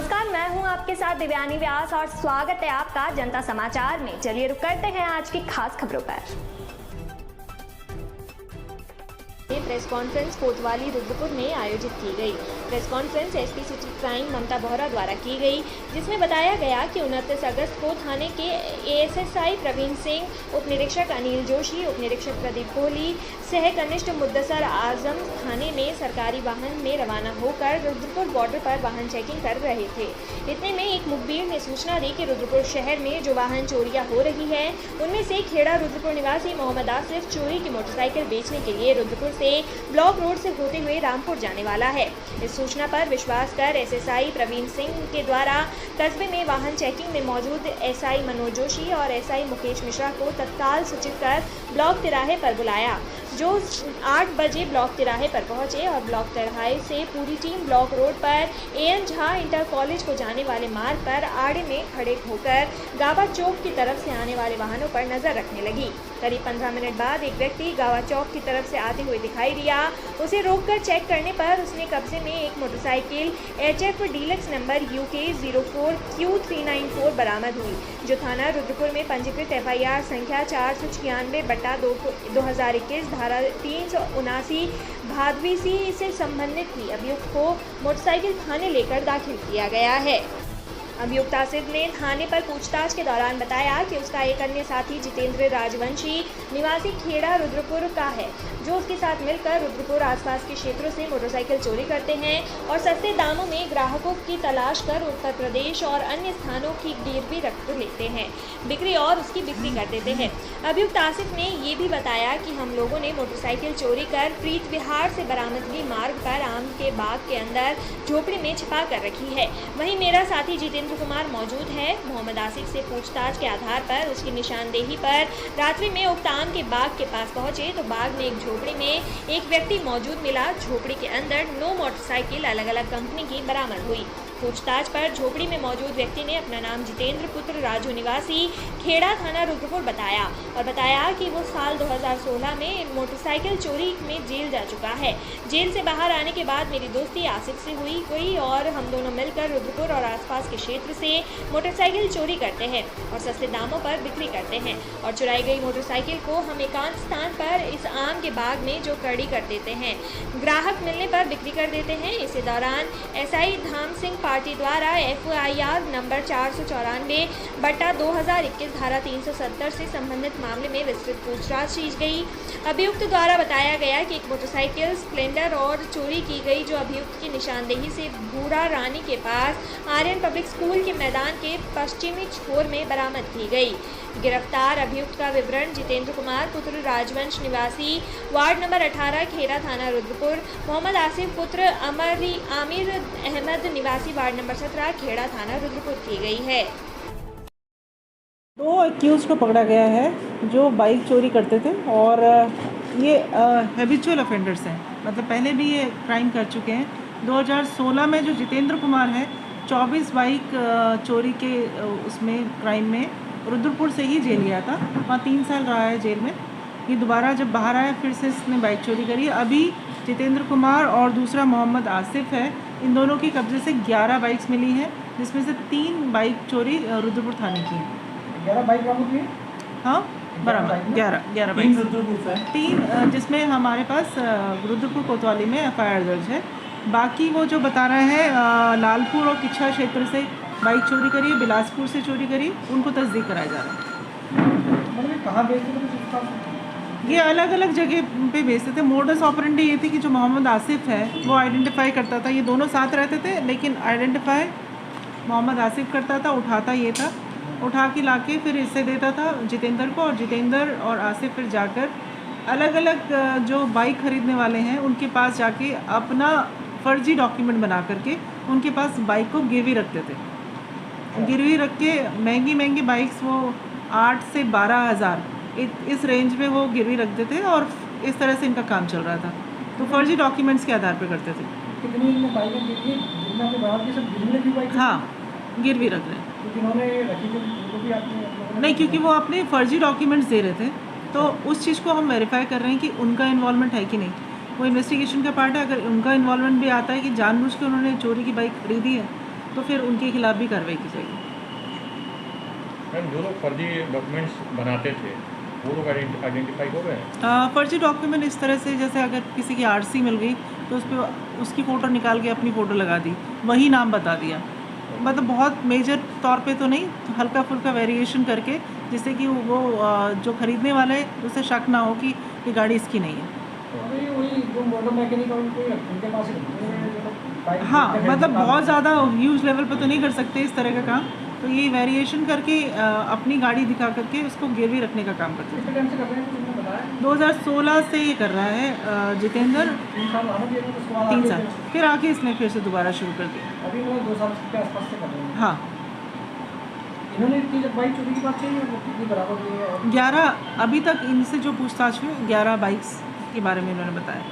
नमस्कार, मैं हूं आपके साथ दिव्यानी व्यास और स्वागत है आपका जनता समाचार में। चलिए रुक करते हैं आज की खास खबरों पर। प्रेस कॉन्फ्रेंस कोतवाली रुद्रपुर में आयोजित की गई। Press conference SP city crime Mamta Bohra द्वारा की गई, जिसमें बताया गया कि 29 अगस्त को थाने के एएसआई प्रवीण सिंह, उप निरीक्षक अनिल जोशी, उप निरीक्षक प्रदीप कोहली, सह कनिष्ठ मुद्दसर आजम थाने में सरकारी वाहन में रवाना होकर रुद्रपुर बॉर्डर पर वाहन चेकिंग कर रहे थे। इतने में एक मुखबिर ने सूचना दी कि रुद्रपुर शहर में जो वाहन चोरियां हो रही है, उनमें से खेड़ा रुद्रपुर निवासी मोहम्मद आसिफ चोरी की मोटरसाइकिल बेचने के लिए रुद्रपुर से ब्लॉक रोड से होते हुए रामपुर जाने वाला है। इस सूचना पर विश्वास कर एसएसआई प्रवीण सिंह के द्वारा कस्बे में वाहन चेकिंग में मौजूद एसआई मनोज जोशी और एसआई मुकेश मिश्रा को तत्काल सूचित कर ब्लॉक तिराहे पर बुलाया, जो 8 बजे ब्लॉक तिराहे पर पहुंचे और ब्लॉक तिराहे से पूरी टीम ब्लॉक रोड पर एएन झा इंटर कॉलेज को जाने वाले मार्ग पर आड़े में खड़े होकर गावा चौक की तरफ से आने वाले वाहनों पर नजर रखने लगी। करीब 15 मिनट बाद एक व्यक्ति गावा चौक की तरफ से आते हुए दिखाई दिया। उसे रोककर चेक करने पर उसने कब्जे में एक motorcycle HF deluxe number UK 04Q394 बरामद हुई, जो थाना रुद्रपुर में पंजीकृत FIR संख्या 496/2021 धारा 379 भादवी सी से संबंधित थी। अभियुक्त को मोटरसाइकिल थाने लेकर दाखिल किया गया है। अभियुक्त आसिफ ने थाने पर पूछताछ के दौरान बताया कि उसका एक अन्य साथी जितेंद्र राजवंशी निवासी खेड़ा रुद्रपुर का है, जो उसके साथ मिलकर रुद्रपुर आसपास के क्षेत्रों से मोटरसाइकिल चोरी करते हैं और सस्ते दामों में ग्राहकों की तलाश कर उत्तर प्रदेश और अन्य स्थानों की गिरवी रख लेते हैं, उसकी बिक्री कर देते हैं। अभियुक्त आसिफ ने ये भी बताया कि हम लोगों ने मोटरसाइकिल चोरी कर प्रीत विहार से बरामदगी मार्ग पर आम के बाग के अंदर झोपड़ी में छिपा कर रखी है। वहीं मेरा साथी जितेंद्र कुमार मौजूद है। मोहम्मद आसिफ से पूछताछ के आधार पर उसकी निशानदेही पर रात्रि में उक्त आम के बाग के पास पहुंचे तो बाग में एक झोपड़ी में एक व्यक्ति मौजूद मिला। झोपड़ी के अंदर 9 मोटरसाइकिल अलग अलग कंपनी की बरामद हुई। पूछताछ पर झोपड़ी में मौजूद व्यक्ति ने अपना नाम जितेंद्र पुत्र राजू निवासी खेड़ा थाना रुद्रपुर बताया और बताया कि वो साल 2016 में मोटरसाइकिल चोरी में जेल जा चुका है। जेल से बाहर आने के बाद मेरी दोस्ती आसिफ से हुई और हम दोनों मिलकर रुद्रपुर और आसपास के क्षेत्र से मोटरसाइकिल चोरी करते हैं और सस्ते दामों पर बिक्री करते हैं और चुराई गई मोटरसाइकिल को हम एकांत स्थान पर इस आम के बाग में जो कड़ी कर देते हैं, ग्राहक मिलने पर बिक्री कर देते हैं। इसी दौरान एसआई धाम सिंह पार्टी द्वारा FIR नंबर 494/2021 धारा 370 से संबंधित मामले में विस्तृत पूछताछ की गई। अभियुक्त द्वारा बताया गया कि एक मोटरसाइकिल स्प्लेंडर और चोरी की गई, जो अभियुक्त की निशानदेही से भूरा रानी के पास आर्यन पब्लिक स्कूल के मैदान के पश्चिमी छोर में बरामद की गई। गिरफ्तार अभियुक्त का विवरण जितेंद्र कुमार पुत्र राजवंश निवासी वार्ड नंबर 18 खेड़ा थाना रुद्रपुर, मोहम्मद आसिफ पुत्र आमिर अहमद निवासी वार्ड नंबर 17 खेड़ा थाना रुद्रपुर की गई है। 2 एक्यूज को पकड़ा गया है जो बाइक चोरी करते थे और ये हैबिचुअल ऑफेंडर्स हैं, मतलब पहले भी ये क्राइम कर चुके हैं। 2016 में जो जितेंद्र कुमार है 24 बाइक चोरी के उसमें क्राइम में रुद्रपुर से ही जेल गया था, वहाँ 3 साल रहा है जेल में। ये दोबारा जब बाहर आया फिर से इसने बाइक चोरी करी। अभी जितेंद्र कुमार और दूसरा मोहम्मद आसिफ है, इन दोनों की कब्जे से 11 बाइक्स मिली हैं, जिसमें से 3 बाइक चोरी रुद्रपुर थाने की है। 11 बाइक बरामद हुई? हाँ बराबर 11 बाइक, 3 जिसमें हमारे पास रुद्रपुर कोतवाली में FIR दर्ज है। बाकी वो जो बता रहे हैं लालपुर और किच्छा क्षेत्र से बाइक चोरी करी, बिलासपुर से चोरी करी, उनको तस्दीक कराया जा रहा है। मतलब कहाँ बेचते थे? ये अलग अलग जगह पे बेचते थे। मोडस ऑपरेंडी ये थी कि जो मोहम्मद आसिफ है वो आइडेंटिफाई करता था, ये दोनों साथ रहते थे लेकिन आइडेंटिफाई मोहम्मद आसिफ करता था, उठाता ये था, उठा के लाके फिर इससे देता था जितेंद्र को, और जितेंद्र और आसिफ फिर जाकर अलग अलग जो बाइक खरीदने वाले हैं उनके पास जाके अपना फर्जी डॉक्यूमेंट बना करके उनके पास बाइक को गिरवी रखते थे। गिरवी रख के महंगी बाइक्स वो 8 से 12 हज़ार इस रेंज में वो गिरवी रखते थे और इस तरह से इनका काम चल रहा था। तो फर्जी डॉक्यूमेंट्स के आधार पर करते थे। कितनी बाइकें गिरवी के बाद ये सब गिरवी की बाइक? हाँ गिरवी रख रहे हैं। तो जिन्होंने रखी थी उनको भी आपने नहीं, क्योंकि वो अपने फर्जी डॉक्यूमेंट्स दे रहे थे, तो उस चीज़ को हम वेरीफाई कर रहे हैं कि उनका इन्वॉल्वमेंट है कि नहीं। वो इन्वेस्टिगेशन का पार्ट है। अगर उनका इन्वॉल्वमेंट भी आता है कि जानबूझ के उन्होंने चोरी की बाइक खरीदी है तो फिर उनके खिलाफ भी कार्रवाई की जाएगी। मैम जो लोग फर्जी डॉक्यूमेंट्स बनाते थे वो लोग आइडेंटिफाई हो गए हैं? फर्जी डॉक्यूमेंट इस तरह से, जैसे अगर किसी की आरसी मिल गई तो उस पर उसकी फ़ोटो निकाल के अपनी फ़ोटो लगा दी, वही नाम बता दिया। मतलब बहुत मेजर तौर पे तो नहीं, हल्का फुल्का वेरिएशन करके, जिससे कि वो जो ख़रीदने वाला है उसे शक ना हो कि ये गाड़ी इसकी नहीं है। अभी वही जो मोटर मैकेनिक और उनके पास ही रहते हैं जो लोग बाइक हाँ, खरीदते हैं, मतलब काम बहुत करते हैं। ज़्यादा ह्यूज लेवल पे तो नहीं कर सकते इस तरह का काम, तो ये वेरिएशन करके अपनी गाड़ी दिखा करके उसको गिरवी रखने का काम करते कितने टाइम से कर रहे हैं तो तुमने बताया हैं। 2016 से ये कर रहा है जितेंद्र, 3 साल आना दिया तो उसके बाद 3 आगे साल, फिर आके इसने फिर से दोबारा शुरू कर दिया। अभी मतलब 2 साल के आसपास से कर रहे हैं। हाँ, इन्होंने इतनी जब बाइक चोरी की बात की वो कितनी बराबर हुई है और 11 अभी तक इनसे जो पूछताछ हुई 11 बाइक्स के बारे में इन्होंने बताया।